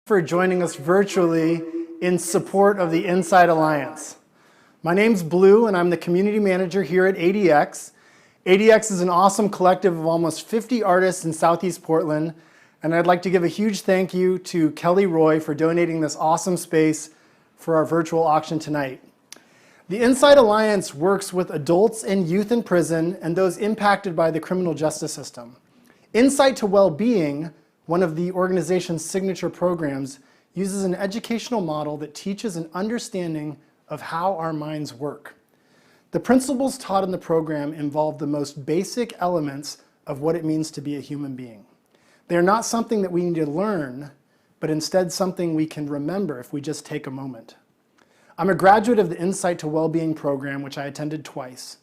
For joining us virtually in support of the Insight Alliance. My name's Blue and I'm the community manager here at ADX. ADX is an awesome collective of almost 50 artists in Southeast Portland, and I'd like to give a huge thank you to Kelly Roy for donating this awesome space for our virtual auction tonight. The Insight Alliance works with adults and youth in prison and those impacted by the criminal justice system. Insight to Wellbeing, one of the organization's signature programs, uses an educational model that teaches an understanding of how our minds work. The principles taught in the program involve the most basic elements of what it means to be a human being. They're not something that we need to learn, but instead something we can remember if we just take a moment. I'm a graduate of the Insight to Wellbeing program, which I attended twice.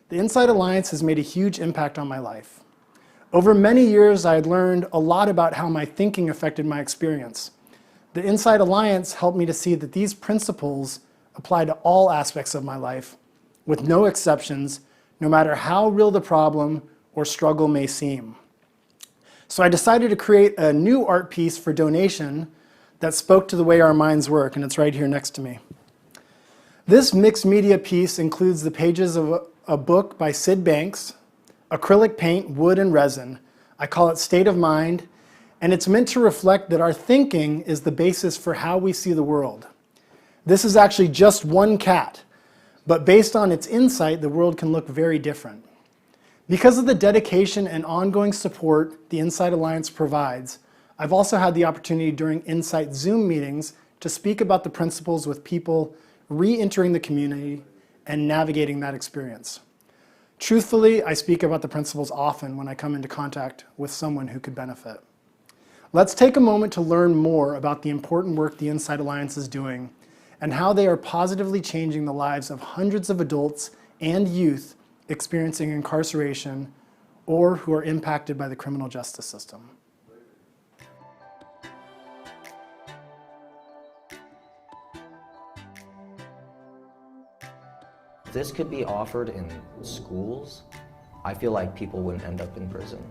The Insight Alliance has made a huge impact on my life. Over many years, I had learned a lot about how my thinking affected my experience. The Insight Alliance helped me to see that these principles apply to all aspects of my life, with no exceptions, no matter how real the problem or struggle may seem. So I decided to create a new art piece for donation that spoke to the way our minds work, and it's right here next to me. This mixed media piece includes the pages of a book by Sid Banks, acrylic paint, wood, and resin. I call it State of Mind, and it's meant to reflect that our thinking is the basis for how we see the world. This is actually just one cat, but based on its insight, the world can look very different. Because of the dedication and ongoing support the Insight Alliance provides, I've also had the opportunity during Insight Zoom meetings to speak about the principles with people re-entering the community and navigating that experience. Truthfully, I speak about the principles often when I come into contact with someone who could benefit. Let's take a moment to learn more about the important work the Insight Alliance is doing and how they are positively changing the lives of hundreds of adults and youth experiencing incarceration or who are impacted by the criminal justice system. If this could be offered in schools, I feel like people wouldn't end up in prison.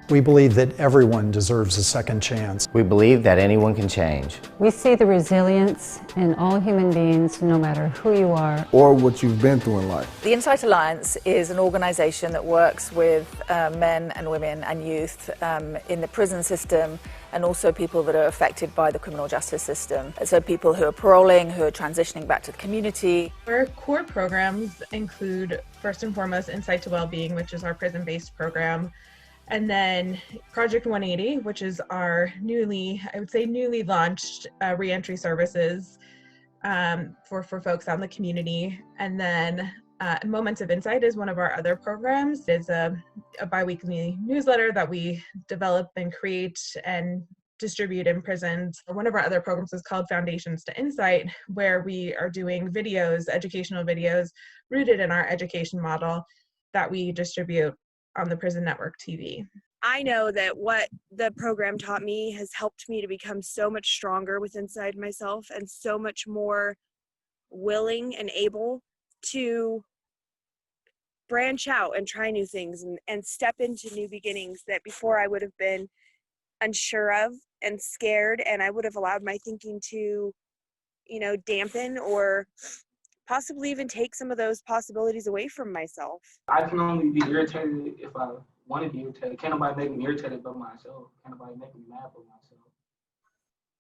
We believe that everyone deserves a second chance. We believe that anyone can change. We see the resilience in all human beings, no matter who you are or what you've been through in life. The Insight Alliance is an organisation that works with men and women and youth in the prison system, and also people that are affected by the criminal justice system. So people who are paroling, who are transitioning back to the community. Our core programs include, first and foremost, Insight to Wellbeing, which is our prison-based program. And then Project 180, which is our newly launched reentry services for folks out in the community. And then Moments of Insight is one of our other programs. It's a bi-weekly newsletter that we develop and create and distribute in prisons. One of our other programs is called Foundations to Insight, where we are doing videos, educational videos, rooted in our education model that we distribute on the Prison Network TV. I know that what the program taught me has helped me to become so much stronger inside myself and so much more willing and able to branch out and try new things and step into new beginnings that before I would have been unsure of and scared, and I would have allowed my thinking to, dampen or possibly even take some of those possibilities away from myself. I can only be irritated if I want to be irritated. Can't nobody make me irritated but myself. Can't nobody make me mad but myself.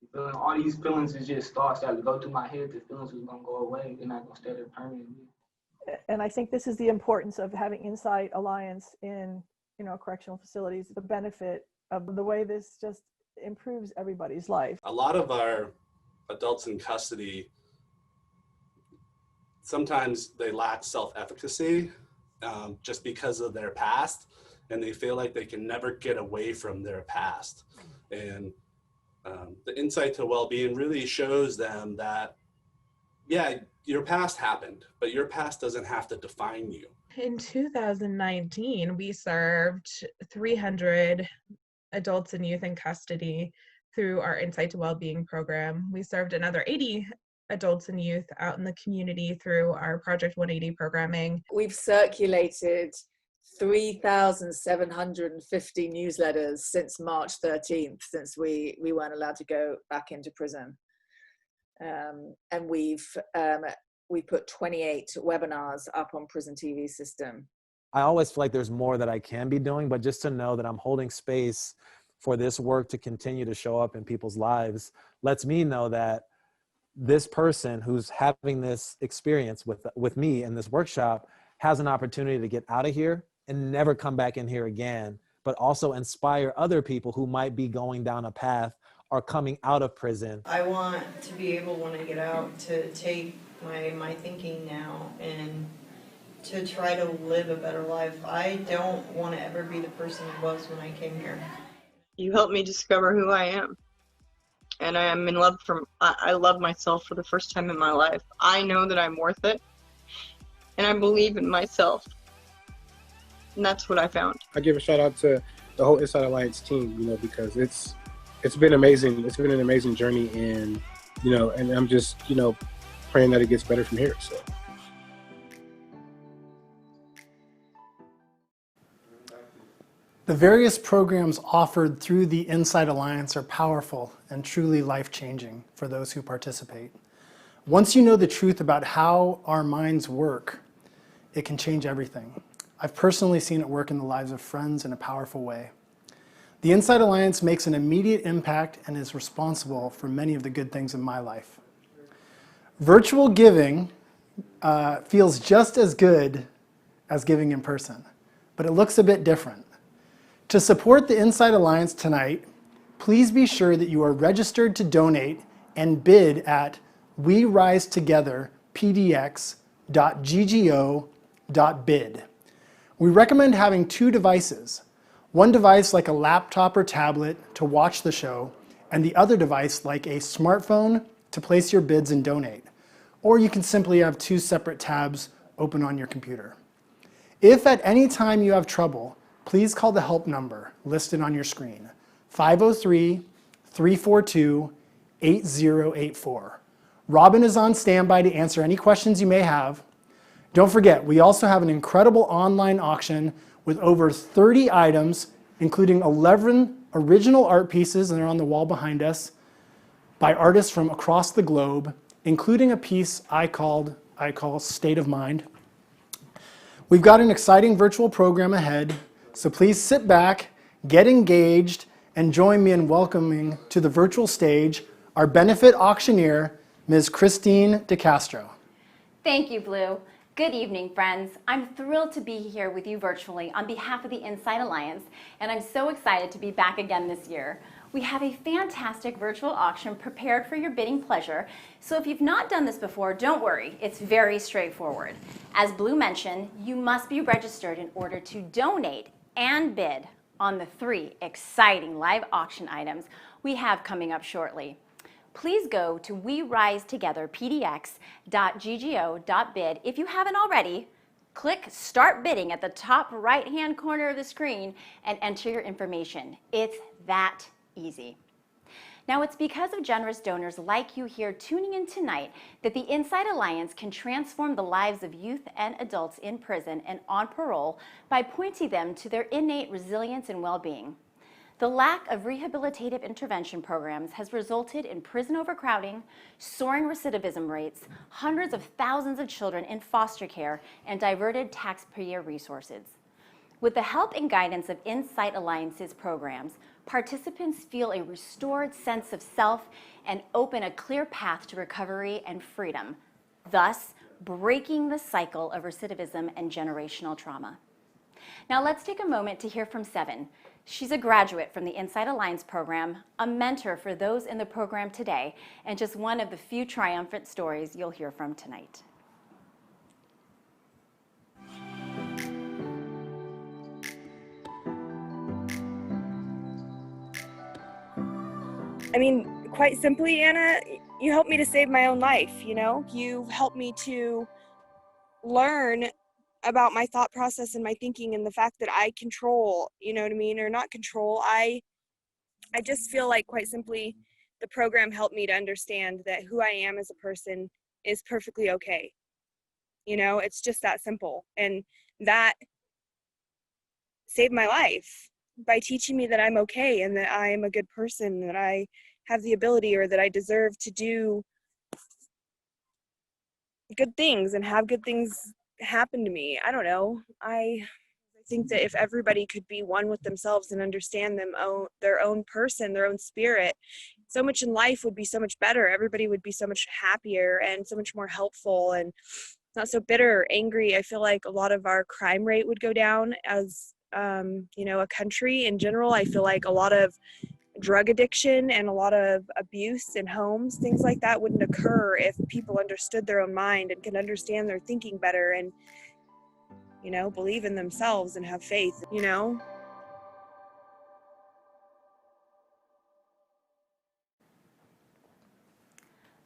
You feeling all these feelings is just thoughts that go through my head. The feelings is gonna go away. They're not gonna stay there permanently. And I think this is the importance of having Insight Alliance in, correctional facilities. The benefit of the way this just improves everybody's life. A lot of our adults in custody, sometimes they lack self-efficacy just because of their past, and they feel like they can never get away from their past. And the Insight to Wellbeing really shows them that, yeah, your past happened, but your past doesn't have to define you. In 2019, we served 300 adults and youth in custody through our Insight to Wellbeing program. We served another 80 adults and youth out in the community through our Project 180 programming. We've circulated 3,750 newsletters since March 13th, since we weren't allowed to go back into prison. And we put 28 webinars up on Prison TV system. I always feel like there's more that I can be doing, but just to know that I'm holding space for this work to continue to show up in people's lives lets me know that this person who's having this experience with me in this workshop has an opportunity to get out of here and never come back in here again, but also inspire other people who might be going down a path or coming out of prison. I want to be able, when I get out, to take my thinking now and to try to live a better life. I don't want to ever be the person I was when I came here. You helped me discover who I am. And I am in love I love myself for the first time in my life. I know that I'm worth it. And I believe in myself. And that's what I found. I give a shout out to the whole Inside Alliance team, because it's been amazing. It's been an amazing journey, and and I'm just, praying that it gets better from here. So. The various programs offered through the Inside Alliance are powerful and truly life-changing for those who participate. Once you know the truth about how our minds work, it can change everything. I've personally seen it work in the lives of friends in a powerful way. The Inside Alliance makes an immediate impact and is responsible for many of the good things in my life. Virtual giving feels just as good as giving in person, but it looks a bit different. To support the Inside Alliance tonight, please be sure that you are registered to donate and bid at werisetogetherpdx.ggo.bid. We recommend having 2 devices. One device like a laptop or tablet to watch the show, and the other device like a smartphone to place your bids and donate. Or you can simply have 2 separate tabs open on your computer. If at any time you have trouble, please call the help number listed on your screen, 503-342-8084. Robin is on standby to answer any questions you may have. Don't forget, we also have an incredible online auction with over 30 items, including 11 original art pieces, and they're on the wall behind us, by artists from across the globe, including a piece I call State of Mind. We've got an exciting virtual program ahead, so please sit back, get engaged, and join me in welcoming to the virtual stage our benefit auctioneer, Ms. Christine DeCastro. Thank you, Blue. Good evening, friends. I'm thrilled to be here with you virtually on behalf of the Inside Alliance, and I'm so excited to be back again this year. We have a fantastic virtual auction prepared for your bidding pleasure, so if you've not done this before, don't worry, it's very straightforward. As Blue mentioned, you must be registered in order to donate and bid on the 3 exciting live auction items we have coming up shortly. Please go to werisetogetherpdx.ggo.bid if you haven't already. Click Start Bidding at the top right-hand corner of the screen and enter your information. It's that easy. Now, it's because of generous donors like you here tuning in tonight that the Inside Alliance can transform the lives of youth and adults in prison and on parole by pointing them to their innate resilience and well-being. The lack of rehabilitative intervention programs has resulted in prison overcrowding, soaring recidivism rates, hundreds of thousands of children in foster care, and diverted taxpayer resources. With the help and guidance of Inside Alliance's programs, participants feel a restored sense of self and open a clear path to recovery and freedom, thus breaking the cycle of recidivism and generational trauma. Now let's take a moment to hear from Seven. She's a graduate from the Inside Alliance program, a mentor for those in the program today, and just one of the few triumphant stories you'll hear from tonight. I mean, quite simply, Anna, you helped me to save my own life, You've helped me to learn about my thought process and my thinking and the fact that I control, or not control. I just feel like, quite simply, the program helped me to understand that who I am as a person is perfectly okay. It's just that simple. And that saved my life by teaching me that I'm okay and that I am a good person, that I have the ability or that I deserve to do good things and have good things happen to me. I don't know. I think that if everybody could be one with themselves and understand their own person, their own spirit, so much in life would be so much better. Everybody would be so much happier and so much more helpful and not so bitter or angry. I feel like a lot of our crime rate would go down as, a country in general. I feel like a lot of drug addiction and a lot of abuse in homes, things like that wouldn't occur if people understood their own mind and can understand their thinking better and, believe in themselves and have faith,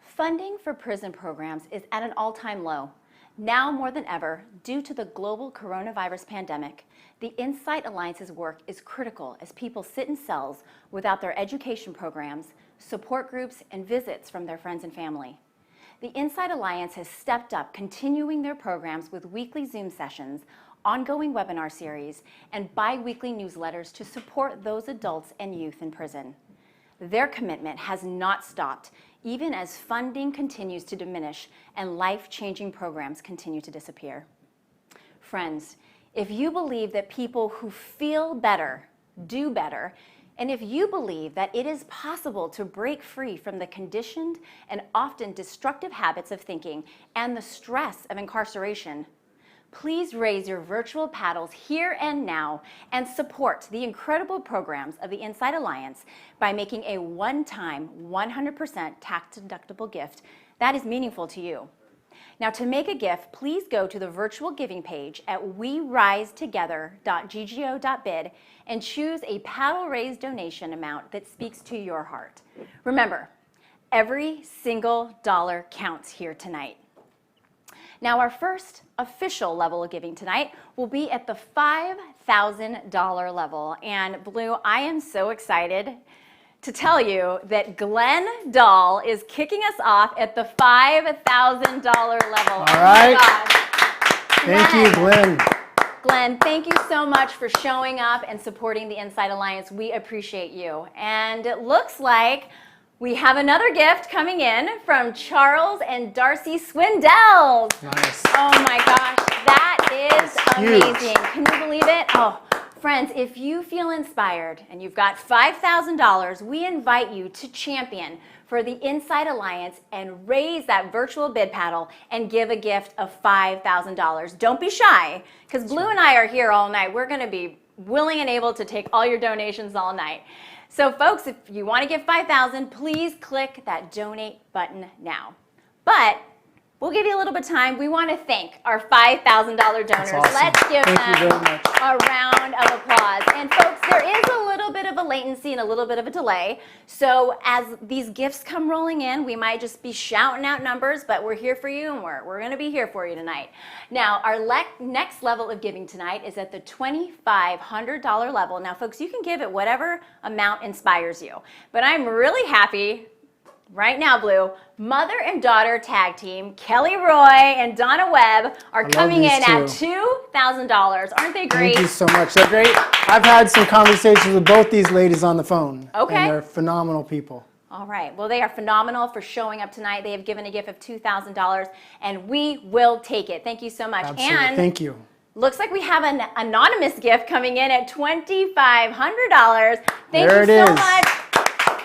Funding for prison programs is at an all-time low. Now more than ever, due to the global coronavirus pandemic, the Insight Alliance's work is critical as people sit in cells without their education programs, support groups, and visits from their friends and family. The Insight Alliance has stepped up, continuing their programs with weekly Zoom sessions, ongoing webinar series, and bi-weekly newsletters to support those adults and youth in prison. Their commitment has not stopped, even as funding continues to diminish and life-changing programs continue to disappear. Friends, if you believe that people who feel better do better, and if you believe that it is possible to break free from the conditioned and often destructive habits of thinking and the stress of incarceration, please raise your virtual paddles here and now and support the incredible programs of the Insight Alliance by making a one-time, 100% tax-deductible gift that is meaningful to you. Now, to make a gift, please go to the virtual giving page at werisetogether.ggo.bid and choose a paddle raised donation amount that speaks to your heart. Remember, every single dollar counts here tonight. Now, our first official level of giving tonight will be at the $5,000 level. And Blue, I am so excited to tell you that Glenn Dahl is kicking us off at the $5,000 level. All right. Thank you, Glenn. Glenn, thank you so much for showing up and supporting the Insight Alliance. We appreciate you. And it looks like we have another gift coming in from Charles and Darcy Swindell. Nice. Oh my gosh, that is Huge. amazing. Can you believe it? Oh, friends, if you feel inspired and you've got $5,000, we invite you to champion for the Insight Alliance and raise that virtual bid paddle and give a gift of $5,000. Don't be shy, because Blue and I are here all night. We're going to be willing and able to take all your donations all night. So folks, if you want to give $5,000, please click that donate button now. But we'll give you a little bit of time. We want to thank our $5,000 donors. Awesome. Let's give Thank you them very much. a round of applause. And folks, there is a little bit of a latency and a little bit of a delay. So as these gifts come rolling in, we might just be shouting out numbers, but we're here for you and we're going to be here for you tonight. Now, our next level of giving tonight is at the $2,500 level. Now, folks, you can give at whatever amount inspires you. But I'm really happy right now, Blue, mother and daughter tag team, Kelly Roy and Donna Webb, are coming in at $2,000. Aren't they great? Thank you so much. They're great. I've had some conversations with both these ladies on the phone. Okay. And they're phenomenal people. All right. Well, they are phenomenal for showing up tonight. They have given a gift of $2,000, and we will take it. Thank you so much. Absolutely. And thank you. looks like we have an anonymous gift coming in at $2,500. Thank There you it so is. much.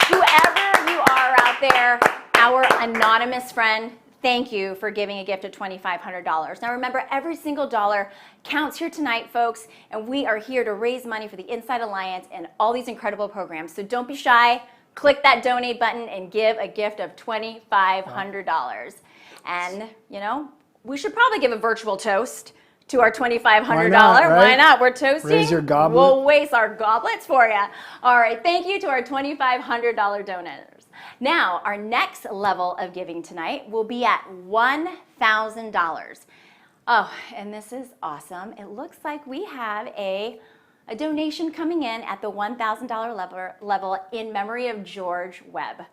Whoever you are out there, our anonymous friend, thank you for giving a gift of $2,500. Now remember, every single dollar counts here tonight, folks, and we are here to raise money for the Insight Alliance and all these incredible programs. So don't be shy. Click that donate button and give a gift of $2,500. And, you know, we should probably give a virtual toast to our $2,500. Why not, right? Why not? We're toasting. Raise your goblet. We'll waste our goblets for you. All right. Thank you to our $2,500 donors. Now, our next level of giving tonight will be at $1,000. Oh, and this is awesome. It looks like we have a donation coming in at the $1,000 level in memory of George Webb.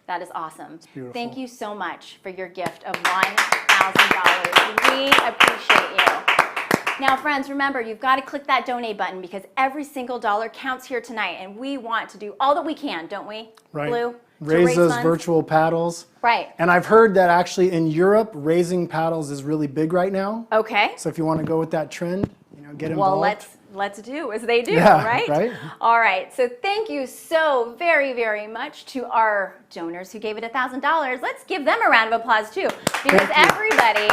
That is awesome. beautiful. Thank you so much for your gift of $1,000. We appreciate you. Now, friends, remember, you've got to click that donate button because every single dollar counts here tonight, and we want to do all that we can, don't we, Right. Blue? To Raise those funds? virtual paddles. Right. And I've heard that actually in Europe, raising paddles is really big right now. Okay. So if you want to go with that trend, get involved. Well, let's do as they do, Yeah, right? right. All right. So thank you so very, very much to our donors who gave it $1,000. Let's give them a round of applause too, because everybody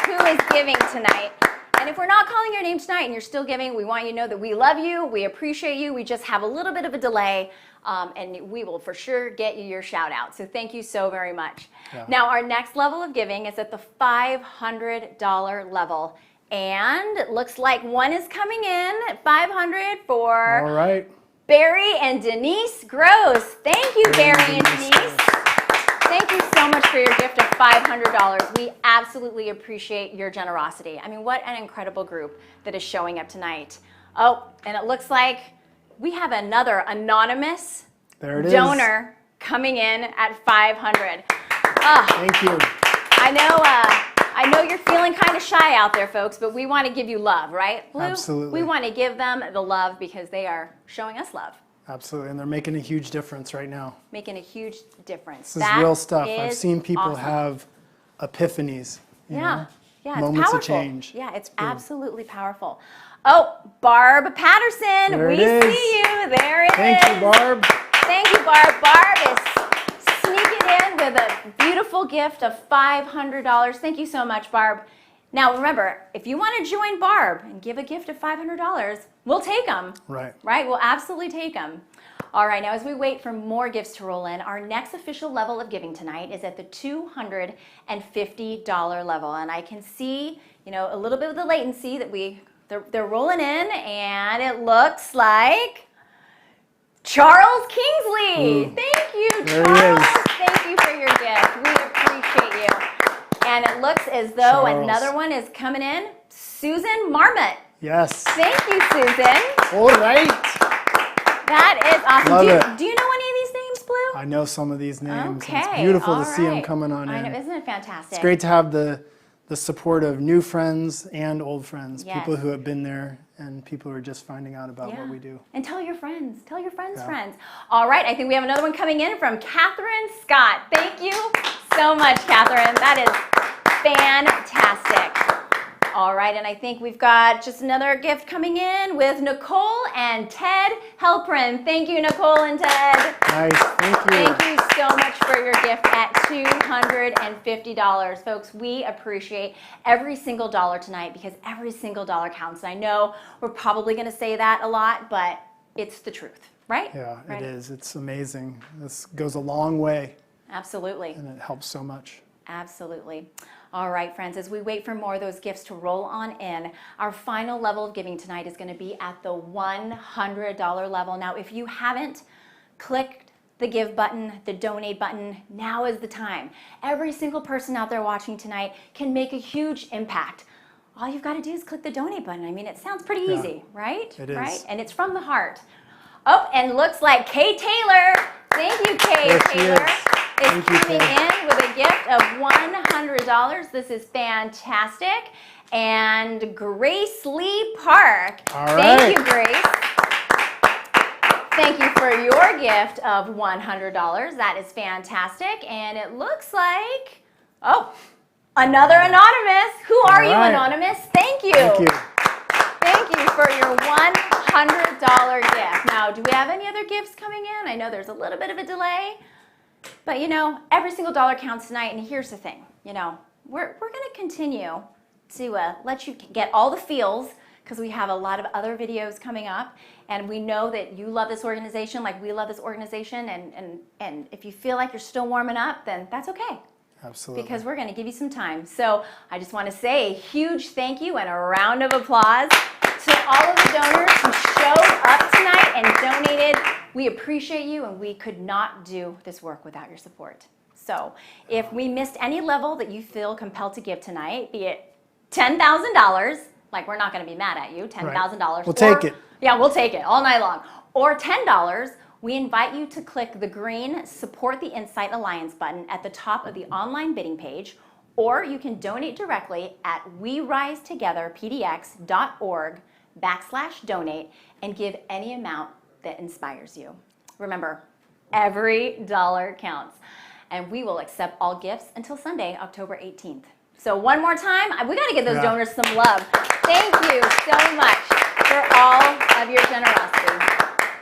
who is giving tonight. And if we're not calling your name tonight and you're still giving, we want you to know that we love you, we appreciate you. We just have a little bit of a delay, and we will for sure get you your shout out. So thank you so very much. Yeah. Now, our next level of giving is at the $500 level. And it looks like one is coming in at $500 for All right. Barry and Denise Gross. Thank you, Barry and Denise. Thank you so much for your gift of $500. We absolutely appreciate your generosity. I mean, what an incredible group that is showing up tonight. Oh, and it looks like we have another anonymous There it is. donor coming in at $500. Thank you. I know you're feeling kind of shy out there, folks, but we want to give you love, right, Blue? Absolutely. We want to give them the love because they are showing us love, Absolutely. And they're making a huge difference right now. making a huge difference. This is real stuff. That I've is seen people awesome. have epiphanies. you know, Yeah, it's moments powerful. of change. Yeah, it's absolutely powerful. Oh, Barb Patterson, There we it is. see you. There it is. Thank you, Barb. Thank you, Barb. Barb is sneaking in with a beautiful gift of $500. Thank you so much, Barb. Now, remember, if you want to join Barb and give a gift of $500, we'll take them. Right. Right? We'll absolutely take them. All right, now as we wait for more gifts to roll in, our next official level of giving tonight is at the $250 level. And I can see, a little bit of the latency that they're rolling in, and it looks like Charles Kingsley. Thank you, There he Charles. is. Thank you for your gift. We appreciate you. And it looks as though Charles. another one is coming in. Susan Marmot. Yes. Thank you, Susan. All right. That is awesome. Love do it. you know any of these names, Blue? I know some of these names. and Okay. It's beautiful all to see them right. coming on I in. know, isn't it fantastic? It's great to have the support of new friends and old friends, Yes. people who have been there and people who are just finding out about what we do. And tell your friends. Tell your friends' Yeah. friends. All right, I think we have another one coming in from Catherine Scott. Thank you so much, Catherine. That is fantastic. All right, and I think we've got just another gift coming in with Nicole and Ted Helprin. Thank you, Nicole and Ted. Nice. Thank you. Thank you so much for your gift at $250. Folks, we appreciate every single dollar tonight because every single dollar counts. I know we're probably going to say that a lot, but it's the truth, right? Yeah, Right. it is. It's amazing. This goes a long way Absolutely. and it helps so much. Absolutely. All right, friends, as we wait for more of those gifts to roll on in, our final level of giving tonight is going to be at the $100 level. Now, if you haven't clicked the give button, the donate button, now is the time. Every single person out there watching tonight can make a huge impact. All you've got to do is click the donate button. I mean, it sounds pretty Yeah, easy, right? it is. Right? And it's from the heart. Oh, and looks like Kay Taylor. Thank you, Kay There she Taylor. is. Is Thank you, coming Kay. in with a gift of $100. This is fantastic. And Grace Lee Park. All Thank right. you, Grace. Thank you for your gift of $100. That is fantastic. And it looks like, another anonymous. Who are you, right. anonymous? Thank you. Thank you. Thank you for your $100 gift. Now, do we have any other gifts coming in? I know there's a little bit of a delay. But every single dollar counts tonight, and here's the thing, we're going to continue to let you get all the feels because we have a lot of other videos coming up, and we know that you love this organization like we love this organization, and if you feel like you're still warming up, then that's okay. Absolutely. Because we're going to give you some time. So I just want to say a huge thank you and a round of applause to all of the donors who showed up tonight and donated. We appreciate you, and we could not do this work without your support. So if we missed any level that you feel compelled to give tonight, be it $10,000, like we're not going to be mad at you, $10,000. We'll take it. Yeah, we'll take it all night long. Or $10, we invite you to click the green Support the Insight Alliance button at the top of the online bidding page, Or you can donate directly at werisetogetherpdx.org/donate and give any amount that inspires you. Remember, every dollar counts. And we will accept all gifts until Sunday, October 18th. So one more time, we got to give those donors some love. Thank you so much for all of your generosity.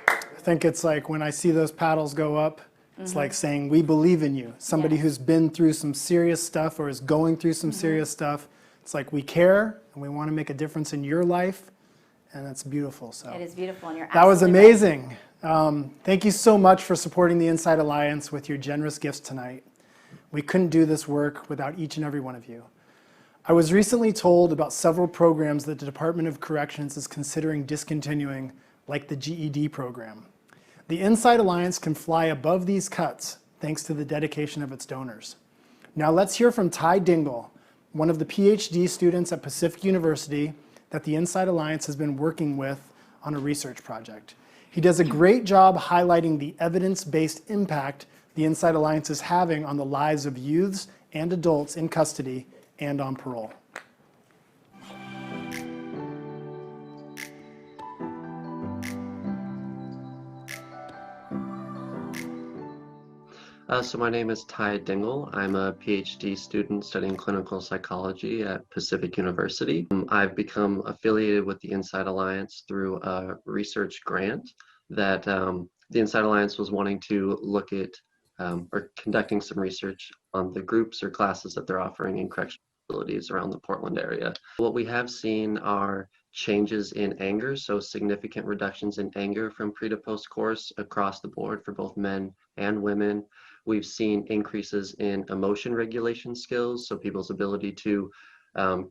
I think it's like when I see those paddles go up, it's like saying, we believe in you. Somebody who's been through some serious stuff or is going through some serious stuff. It's like we care and we want to make a difference in your life. And that's beautiful. So it is beautiful, and you're that was absolutely amazing. Thank you so much for supporting the Insight Alliance with your generous gifts tonight. We couldn't do this work without each and every one of you. I was recently told about several programs that the Department of Corrections is considering discontinuing, like the GED program. The Insight Alliance can fly above these cuts thanks to the dedication of its donors. Now let's hear from Ty Dingle, one of the PhD students at Pacific University that the Insight Alliance has been working with on a research project. He does a great job highlighting the evidence-based impact the Insight Alliance is having on the lives of youths and adults in custody and on parole. So my name is Ty Dingle. I'm a PhD student studying clinical psychology at Pacific University. I've become affiliated with the Insight Alliance through a research grant that the Insight Alliance was wanting to look at or conducting some research on the groups or classes that they're offering in correctional facilities around the Portland area. What we have seen are changes in anger, so significant reductions in anger from pre to post course across the board for both men and women. We've seen increases in emotion regulation skills, so people's ability to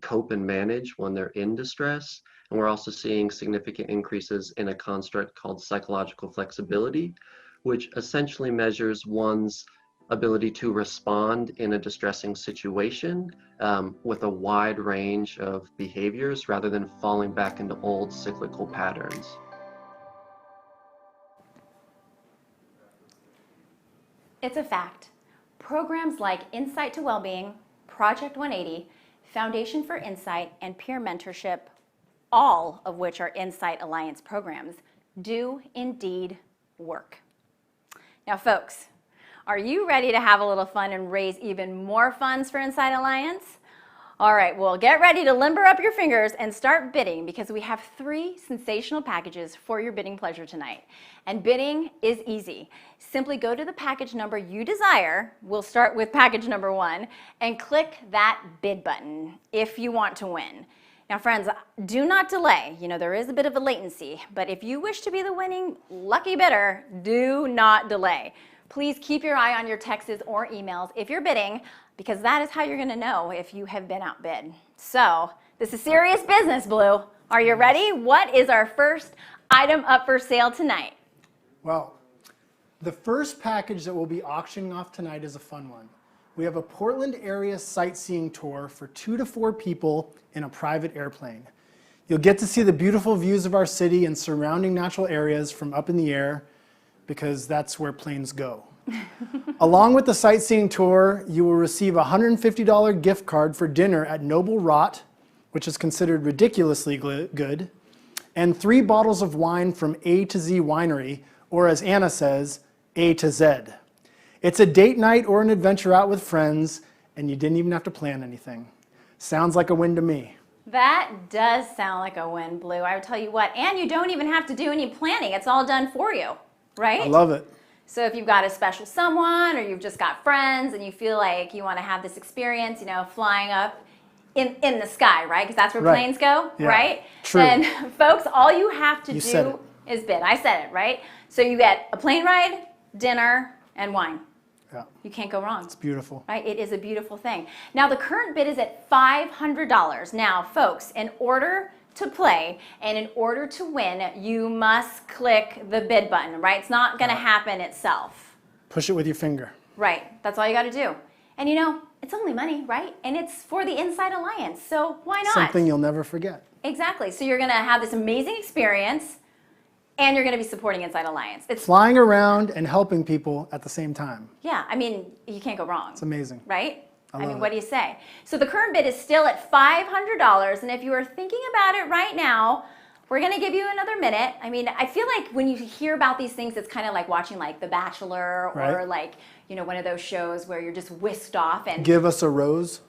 cope and manage when they're in distress. And we're also seeing significant increases in a construct called psychological flexibility, which essentially measures one's ability to respond in a distressing situation with a wide range of behaviors rather than falling back into old cyclical patterns. It's a fact. Programs like Insight to Wellbeing, Project 180, Foundation for Insight, and Peer Mentorship, all of which are Insight Alliance programs, do indeed work. Now, folks, are you ready to have a little fun and raise even more funds for Insight Alliance? All right, well, get ready to limber up your fingers and start bidding, because we have 3 sensational packages for your bidding pleasure tonight. And bidding is easy. Simply go to the package number you desire. We'll start with package number 1 and click that bid button if you want to win. Now, friends, do not delay. You know, there is a bit of a latency, but if you wish to be the winning lucky bidder, do not delay. Please keep your eye on your texts or emails if you're bidding, because that is how you're going to know if you have been outbid. So, this is serious business, Blue. Are you ready? What is our first item up for sale tonight? Well, the first package that we'll be auctioning off tonight is a fun one. We have a Portland area sightseeing tour for 2 to 4 people in a private airplane. You'll get to see the beautiful views of our city and surrounding natural areas from up in the air, because that's where planes go. Along with the sightseeing tour, you will receive a $150 gift card for dinner at Noble Rot, which is considered ridiculously good, and 3 bottles of wine from A to Z Winery, or as Anna says, A to Z. It's a date night or an adventure out with friends, and you didn't even have to plan anything. Sounds like a win to me. That does sound like a win, Blue. I would tell you what, and you don't even have to do any planning. It's all done for you, right? I love it. So if you've got a special someone, or you've just got friends and you feel like you want to have this experience, you know, flying up in the sky, right? Because that's where planes go, right? True. Then, folks, all you have to said do is bid. I said it, right? So you get a plane ride, dinner, and wine. Yeah. You can't go wrong. It's beautiful. Right? It is a beautiful thing. Now, the current bid is at $500. Now, folks, in order to play and in order to win, you must click the bid button, right? It's not going to happen itself. Push it with your finger. Right. That's all you got to do. And you know, it's only money, right? And it's for the Insight Alliance, so why not? Something you'll never forget. Exactly. So you're going to have this amazing experience, and you're going to be supporting Insight Alliance. It's flying around and helping people at the same time. Yeah, I mean, you can't go wrong. It's amazing. Right? I mean, what do you say? So the current bid is still at $500, and if you are thinking about it right now, we're gonna give you another minute. I mean, I feel like when you hear about these things, it's kind of like watching like The Bachelor or Right. like, you know, one of those shows where you're just whisked off and Give us a rose.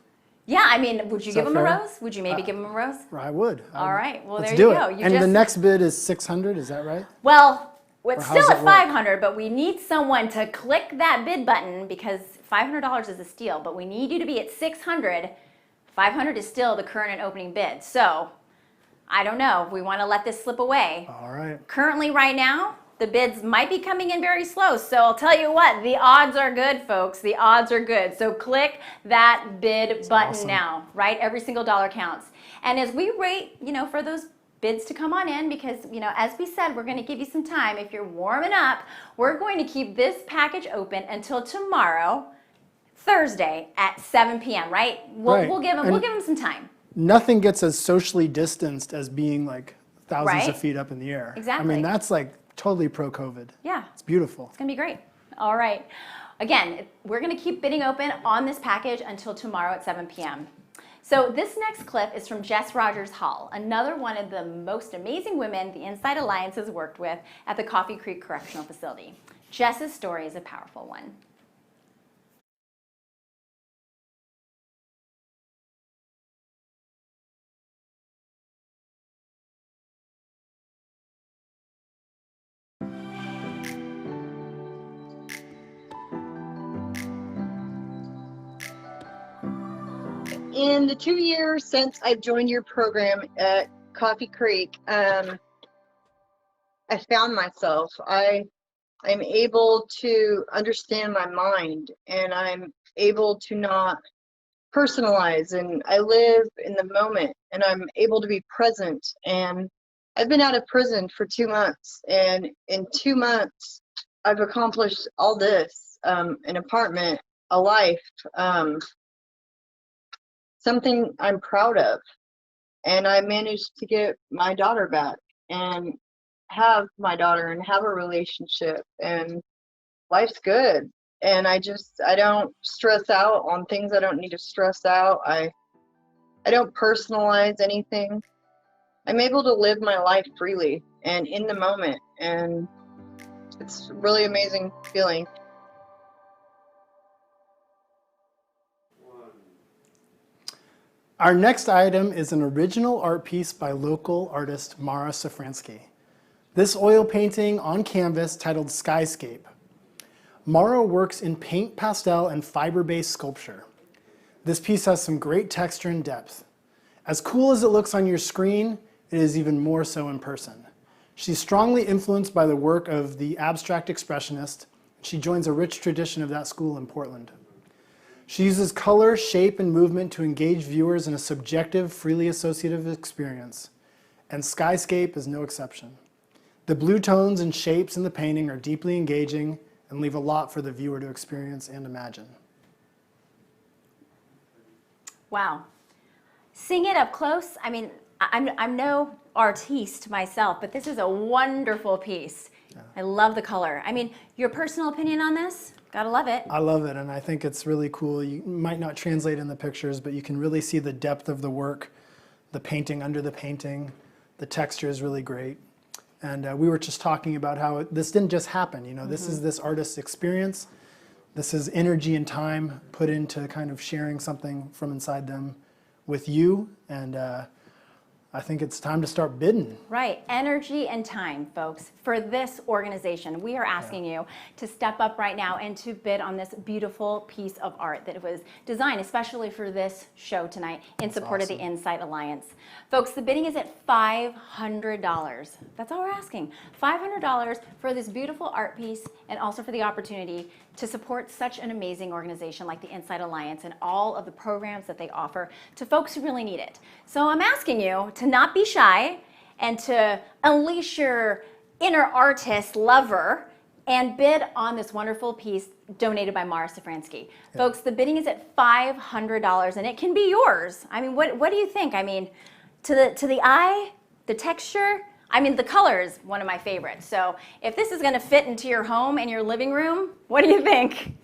yeah, I mean, would you Is give that them a fair? rose? Would you maybe give them a rose? I would. All right, well, Let's there do you it. go. You And just, the next bid is 600, is that right? well, it's Or how's still it at work? 500, but we need someone to click that bid button because $500 is a steal, but we need you to be at 600. 500 is still the current and opening bid. So I don't know if we want to let this slip away. All right. Currently right now, the bids might be coming in very slow. So I'll tell you what, the odds are good, folks. The odds are good. So click that bid button awesome. now, right? Every single dollar counts. And as we wait, you know, for those bids to come on in, because, you know, as we said, we're going to give you some time. If you're warming up, we're going to keep this package open until tomorrow, Thursday at 7 p.m., right? Right. We'll give them some time. Nothing gets as socially distanced as being like thousands Right. of feet up in the air. Exactly. I mean, that's like totally pro-COVID. Yeah. It's beautiful. It's going to be great. All right. Again, we're going to keep bidding open on this package until tomorrow at 7 p.m. So this next clip is from Jess Rogers Hall, another one of the most amazing women the Inside Alliance has worked with at the Coffee Creek Correctional Facility. Jess's story is a powerful one. In the 2 years since I've joined your program at Coffee Creek, I found myself. I'm able to understand my mind, and I'm able to not personalize, and I live in the moment, and I'm able to be present. And I've been out of prison for 2 months, and in 2 months I've accomplished all this, an apartment, a life, something I'm proud of. And I managed to get my daughter back and have my daughter and have a relationship, and life's good. And I don't stress out on things I don't need to stress out. I don't personalize anything. I'm able to live my life freely and in the moment, and it's a really amazing feeling. Our next item is an original art piece by local artist Mara Safransky. This oil painting on canvas titled Skyscape. Mara works in paint, pastel, and fiber-based sculpture. This piece has some great texture and depth. As cool as it looks on your screen, it is even more so in person. She's strongly influenced by the work of the abstract expressionist. She joins a rich tradition of that school in Portland. She uses color, shape, and movement to engage viewers in a subjective, freely associative experience, and Skyscape is no exception. The blue tones and shapes in the painting are deeply engaging and leave a lot for the viewer to experience and imagine. Wow. Seeing it up close, I mean, I'm no artiste myself, but this is a wonderful piece. Yeah. I love the color. I mean, your personal opinion on this? Gotta love it. I love it, and I think it's really cool. You might not translate in the pictures, but you can really see the depth of the work, the painting under the painting. The texture is really great. And we were just talking about how this didn't just happen. You know, this is this artist's experience. This is energy and time put into kind of sharing something from inside them with you. And I think it's time to start bidding. Right, energy and time, folks. For this organization, we are asking you to step up right now and to bid on this beautiful piece of art that was designed especially for this show tonight in support of the Insight Alliance. Folks, the bidding is at $500. That's all we're asking. $500 for this beautiful art piece and also for the opportunity to support such an amazing organization like the Insight Alliance and all of the programs that they offer to folks who really need it. So I'm asking you to not be shy and to unleash your inner artist lover and bid on this wonderful piece donated by Mara Safransky. Yeah. Folks, the bidding is at $500 and it can be yours. I mean, what do you think? I mean, to the eye, the texture, I mean, the color is one of my favorites. So if this is going to fit into your home and your living room, what do you think?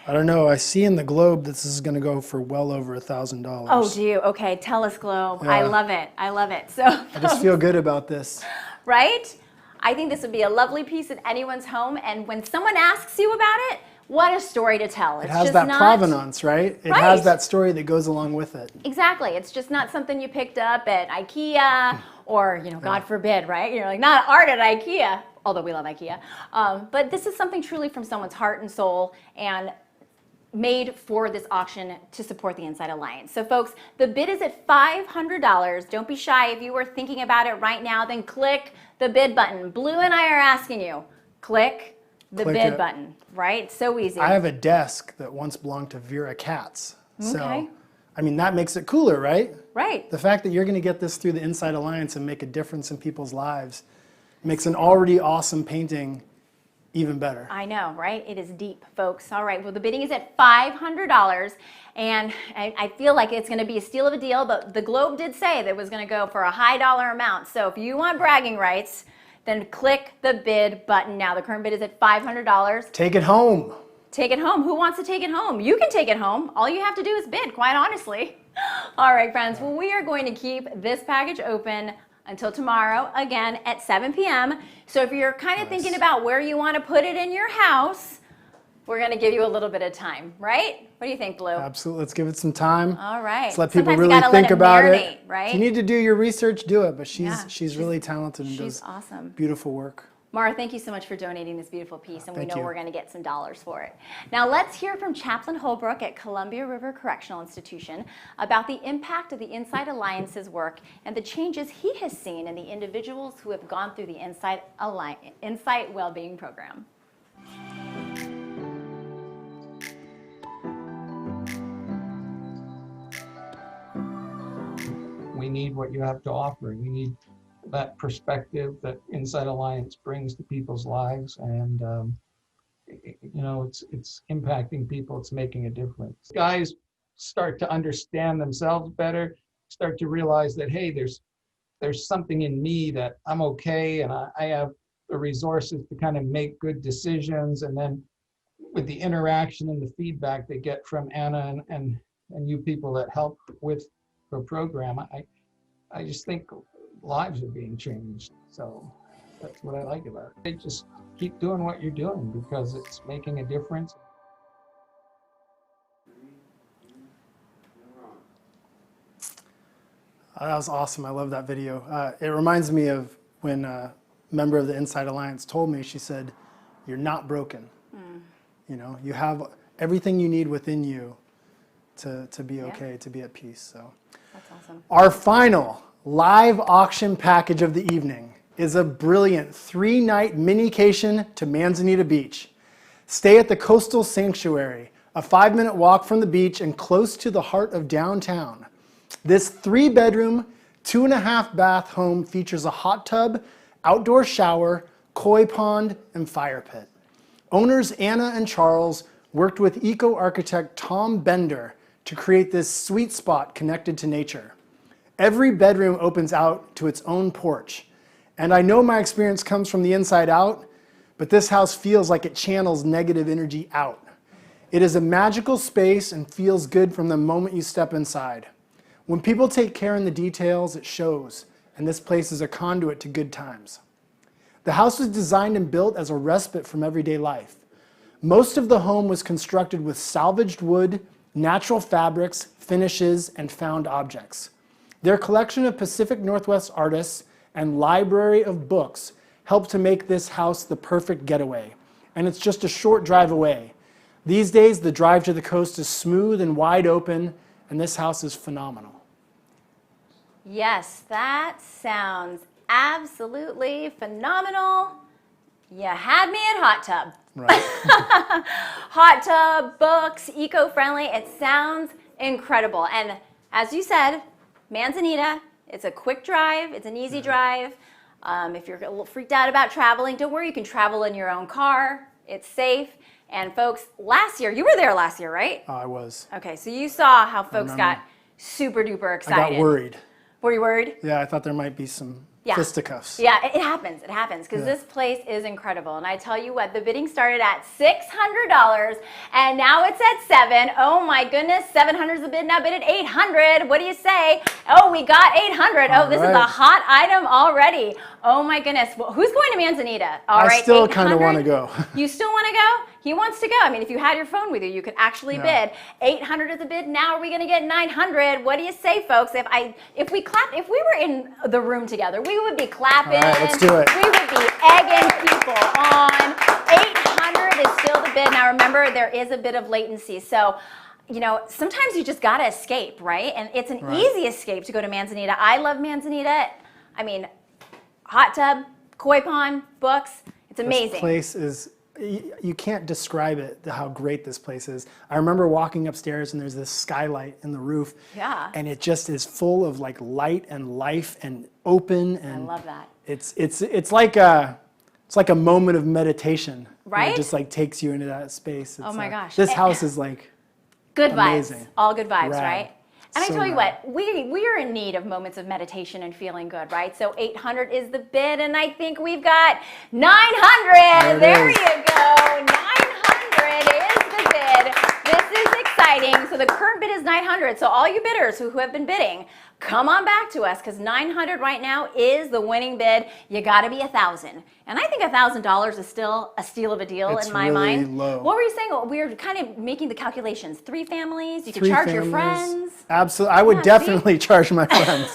I don't know. I see in the Globe this is going to go for well over $1,000. Oh, do you? Okay, tell us, Globe. I Yeah. love it. I love it. So I just feel good about this. right? I think this would be a lovely piece in anyone's home. And when someone asks you about it, what a story to tell. It has that provenance, right? It Right. has that story that goes along with it. Exactly. It's just not something you picked up at IKEA or, God forbid, right? You're like, not art at IKEA, although we love IKEA. But this is something truly from someone's heart and soul and made for this auction to support the Inside Alliance. So folks, the bid is at $500. Don't be shy. If you were thinking about it right now, then click the bid button. Blue and I are asking you, click the Click bid it. button, right? So easy. I have a desk that once belonged to Vera Katz. Okay. So, I mean, that makes it cooler, right? Right. The fact that you're going to get this through the Inside Alliance and make a difference in people's lives makes an already awesome painting even better. I know, right? It is deep, folks. All right, well, the bidding is at $500, and I feel like it's going to be a steal of a deal, but the Globe did say that it was going to go for a high dollar amount. So if you want bragging rights, then click the bid button now. The current bid is at $500. Take it home. Take it home. Who wants to take it home? You can take it home. All you have to do is bid, quite honestly. All right, friends. Well, we are going to keep this package open until tomorrow, again, at 7 p.m. So if you're kind of thinking about where you want to put it in your house, we're going to give you a little bit of time, right? What do you think, Blue? Absolutely. Let's give it some time. All right. Let's let people Sometimes you really gotta think let it about marinate, it. right? If you need to do your research, do it. But Yeah, she's really talented and she's does awesome. beautiful work. Mara, thank you so much for donating this beautiful piece, and we Thank know you. we're going to get some dollars for it. Now let's hear from Chaplain Holbrook at Columbia River Correctional Institution about the impact of the Inside Alliance's work and the changes he has seen in the individuals who have gone through the Inside Wellbeing Program. We need what you have to offer. We need that perspective that Inside Alliance brings to people's lives, and it's impacting people. It's making a difference. Guys start to understand themselves better, start to realize that, hey, there's something in me that I'm okay, and I have the resources to kind of make good decisions. And then with the interaction and the feedback they get from Anna and you people that help with the program, I just think lives are being changed. So that's what I like about it. Just keep doing what you're doing because it's making a difference. That was awesome. I love that video. It reminds me of when a member of the Inside Alliance told me, she said, "You're not broken. You have everything you need within you to be okay, to be at peace." So That's awesome. our final live auction package of the evening is a brilliant 3-night minication to Manzanita Beach. Stay at the Coastal Sanctuary, a 5-minute walk from the beach and close to the heart of downtown. This 3-bedroom, 2.5-bath home features a hot tub, outdoor shower, koi pond, and fire pit. Owners Anna and Charles worked with eco-architect Tom Bender to create this sweet spot connected to nature. Every bedroom opens out to its own porch. And I know my experience comes from the inside out, but this house feels like it channels negative energy out. It is a magical space and feels good from the moment you step inside. When people take care in the details, it shows, and this place is a conduit to good times. The house was designed and built as a respite from everyday life. Most of the home was constructed with salvaged wood, natural fabrics, finishes, and found objects. Their collection of Pacific Northwest artists and library of books helped to make this house the perfect getaway, and it's just a short drive away. These days, the drive to the coast is smooth and wide open, and this house is phenomenal. Yes, that sounds absolutely phenomenal. You had me at hot tub. Right. Hot tub, books, eco-friendly. It sounds incredible. And as you said, Manzanita, it's a quick drive. It's an easy drive. If you're a little freaked out about traveling, don't worry. You can travel in your own car. It's safe. And folks, last year, you were there last year, right? I was. Okay, so you saw how folks remember. got super duper excited. I got worried. Were you worried? Yeah, I thought there might be some Yeah. fisticuffs. Yeah, it happens. It happens because this place is incredible. And I tell you what, the bidding started at $600 and now it's at $700. Oh my goodness, $700 is the bid. Now bid at $800. What do you say? Oh, we got $800. Oh, this is a hot item already. Oh my goodness. Well, who's going to Manzanita? All right, I still kind of want to go. You still want to go? He wants to go. I mean, if you had your phone with you, you could actually bid. 800 is the bid. Now are we going to get 900? What do you say, folks? If we were in the room together, we would be clapping. All right, let's do it. We would be egging people on. 800 is still the bid. Now remember, there is a bit of latency. So, you know, sometimes you just got to escape, right? And it's an easy escape to go to Manzanita. I love Manzanita. I mean, hot tub, koi pond, books. It's amazing. This place is, you can't describe it, how great this place is. I remember walking upstairs and there's this skylight in the roof. Yeah. And it just is full of like light and life and open. And I love that. It's like a moment of meditation. Right? It just like takes you into that space. Oh my gosh. This house is like good amazing. vibes. All good vibes, Rad. right? And I So tell you rad. what, we are in need of moments of meditation and feeling good, right? So 800 is the bid, and I think we've got 900. There you go. 900 is the bid. This is exciting. So the current bid is 900. So all you bidders who have been bidding, come on back to us because 900 right now is the winning bid. You got to be 1,000. And I think $1,000 is still a steal of a deal in my really mind. low. What were you saying? We were kind of making the calculations. 3 families. You could 3 charge your families. friends. Absolutely. I would definitely charge my friends.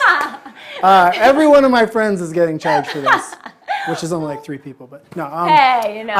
Every one of my friends is getting charged for this, which is only like 3 people. But no. Hey, you know.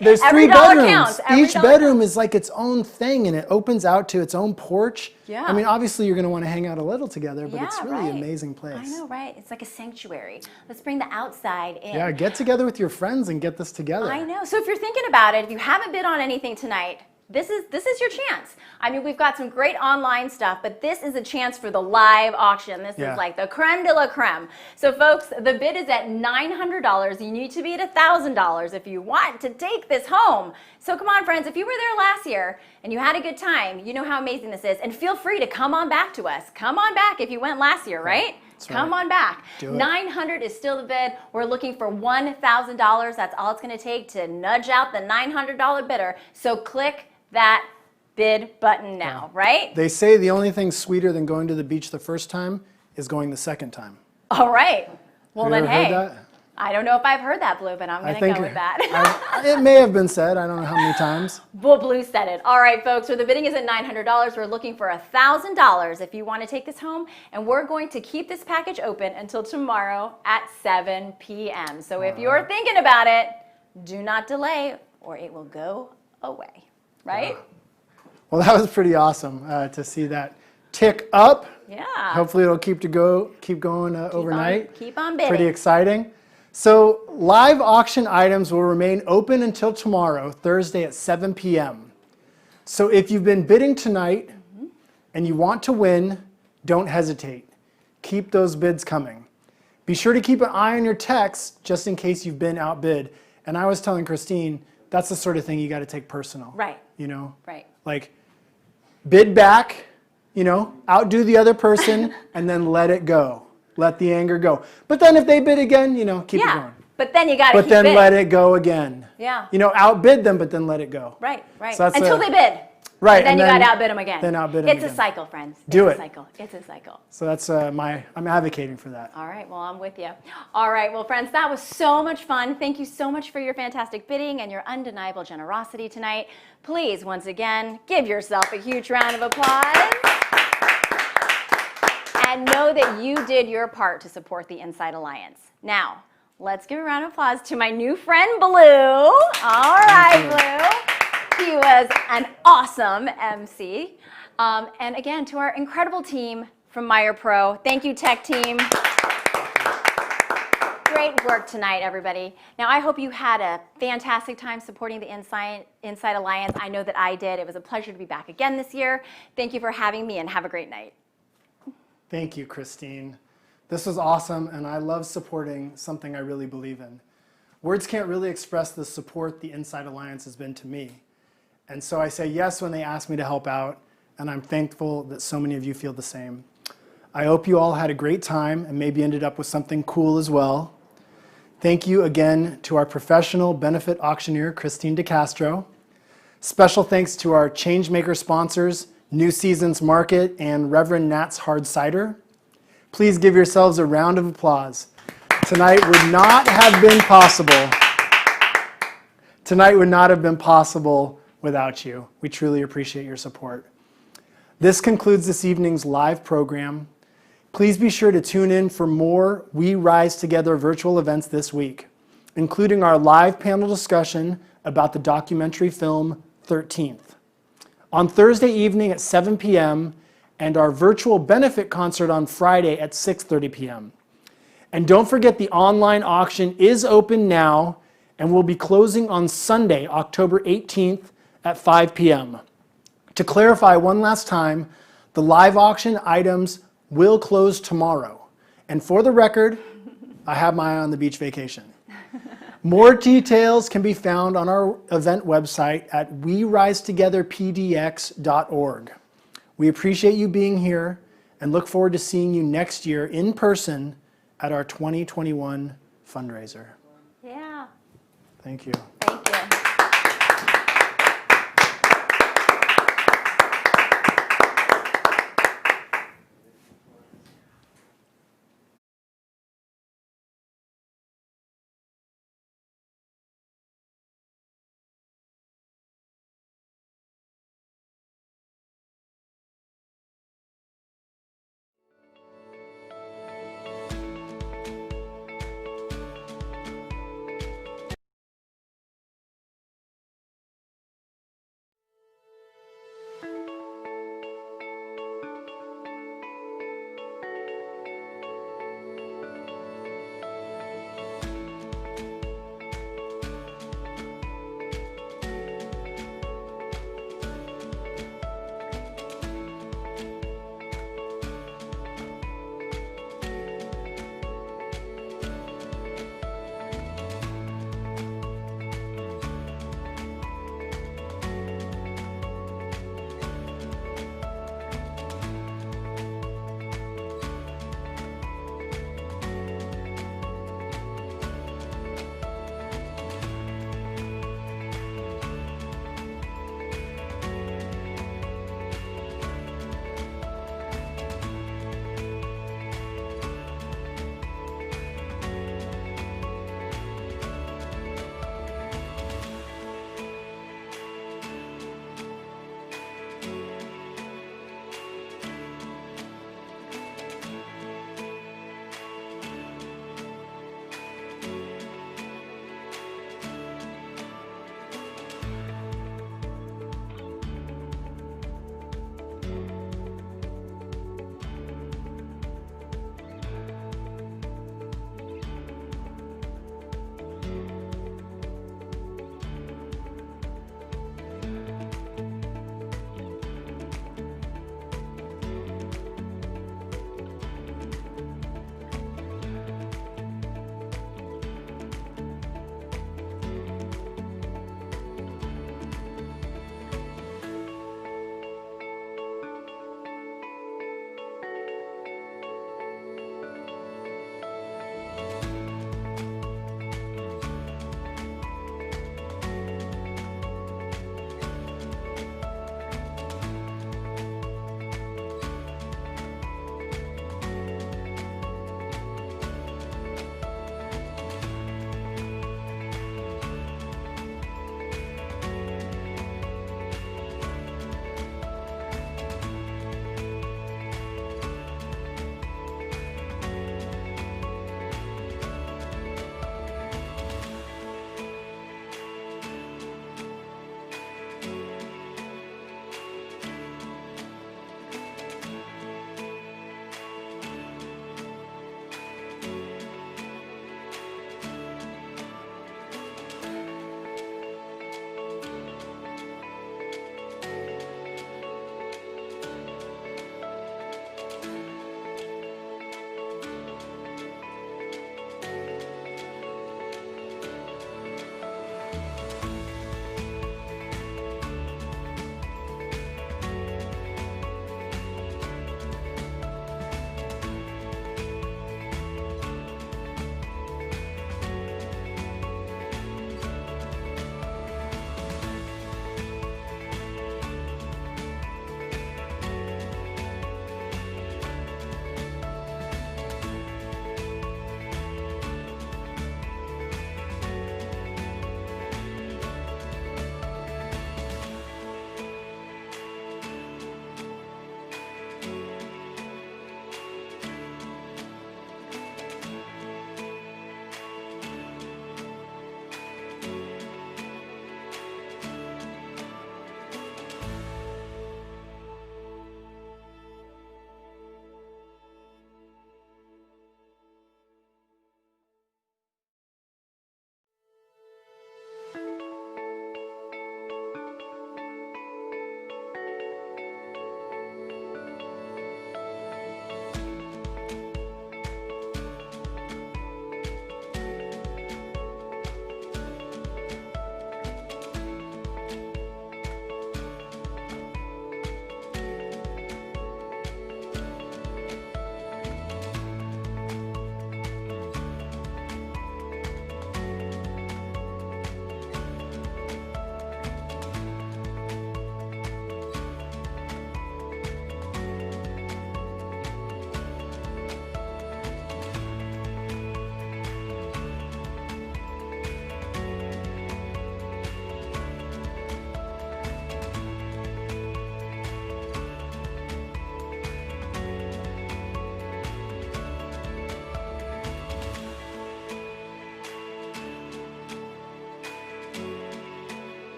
There's Every 3 dollar bedrooms. counts. Every Each dollar bedroom is like its own thing, and it opens out to its own porch. Yeah. I mean, obviously you're going to want to hang out a little together, but it's Yeah, really right. an amazing place. I know, right? It's like a sanctuary. Let's bring the outside in. Yeah, get together with your friends and get this together. I know. So if you're thinking about it, if you haven't bid on anything tonight, this is your chance. I mean, we've got some great online stuff, but this is a chance for the live auction. This is like the creme de la creme. So folks, the bid is at $900. You need to be at $1,000 if you want to take this home. So come on, friends, if you were there last year and you had a good time, you know how amazing this is. And feel free to come on back to us. Come on back if you went last year, right? Come on back. Do it. 900 is still the bid. We're looking for $1,000. That's all it's going to take to nudge out the $900 bidder. So click that bid button now, right? They say the only thing sweeter than going to the beach the first time is going the second time. All right. Well, Have you then, ever hey, heard that? I don't know if I've heard that, Blue, but I'm going to go with that. It may have been said. I don't know how many times. Well, Blue said it. All right, folks, so the bidding is at $900. We're looking for $1,000 if you want to take this home, and we're going to keep this package open until tomorrow at 7 p.m. So if you're thinking about it, do not delay or it will go away, right? Well, that was pretty awesome to see that tick up. Yeah. Hopefully it'll keep going overnight. Keep on bidding. Pretty exciting. So live auction items will remain open until tomorrow, Thursday at 7 p.m. So if you've been bidding tonight and you want to win, don't hesitate. Keep those bids coming. Be sure to keep an eye on your texts just in case you've been outbid. And I was telling Christine, that's the sort of thing you got to take personal. Right. You know? Right. Like, bid back, you know, outdo the other person, and then let it go. Let the anger go. But then if they bid again, you know, keep it going. But then you got to But keep then bidding. let it go again. Yeah. You know, outbid them, but then let it go. Right, right. So that's Until they bid. Right. And then and you got to outbid them again. Then outbid them It's a again. cycle, friends. Do it's it. A cycle. It's a cycle. So that's I'm advocating for that. All right, well, I'm with you. All right, well, friends, that was so much fun. Thank you so much for your fantastic bidding and your undeniable generosity tonight. Please, once again, give yourself a huge round of applause. And know that you did your part to support the Inside Alliance. Now, let's give a round of applause to my new friend, Blue. All right, Blue. He was an awesome MC. And again, to our incredible team from Meyer Pro. Thank you, tech team. Great work tonight, everybody. Now, I hope you had a fantastic time supporting the Inside Alliance. I know that I did. It was a pleasure to be back again this year. Thank you for having me, and have a great night. Thank you, Christine. This was awesome, and I love supporting something I really believe in. Words can't really express the support the Inside Alliance has been to me. And so I say yes when they ask me to help out, and I'm thankful that so many of you feel the same. I hope you all had a great time and maybe ended up with something cool as well. Thank you again to our professional benefit auctioneer, Christine DeCastro. Special thanks to our Changemaker sponsors, New Seasons Market and Reverend Nat's Hard Cider. Please give yourselves a round of applause. Tonight would not have been possible. Tonight would not have been possible without you. We truly appreciate your support. This concludes this evening's live program. Please be sure to tune in for more We Rise Together virtual events this week, including our live panel discussion about the documentary film 13th. On Thursday evening at 7 p.m. and our virtual benefit concert on Friday at 6:30 p.m. And don't forget the online auction is open now and will be closing on Sunday, October 18th at 5 p.m. To clarify one last time, the live auction items will close tomorrow. And for the record, I have my eye on the beach vacation. More details can be found on our event website at werisetogetherpdx.org. We appreciate you being here and look forward to seeing you next year in person at our 2021 fundraiser. Yeah. Thank you. Thank you.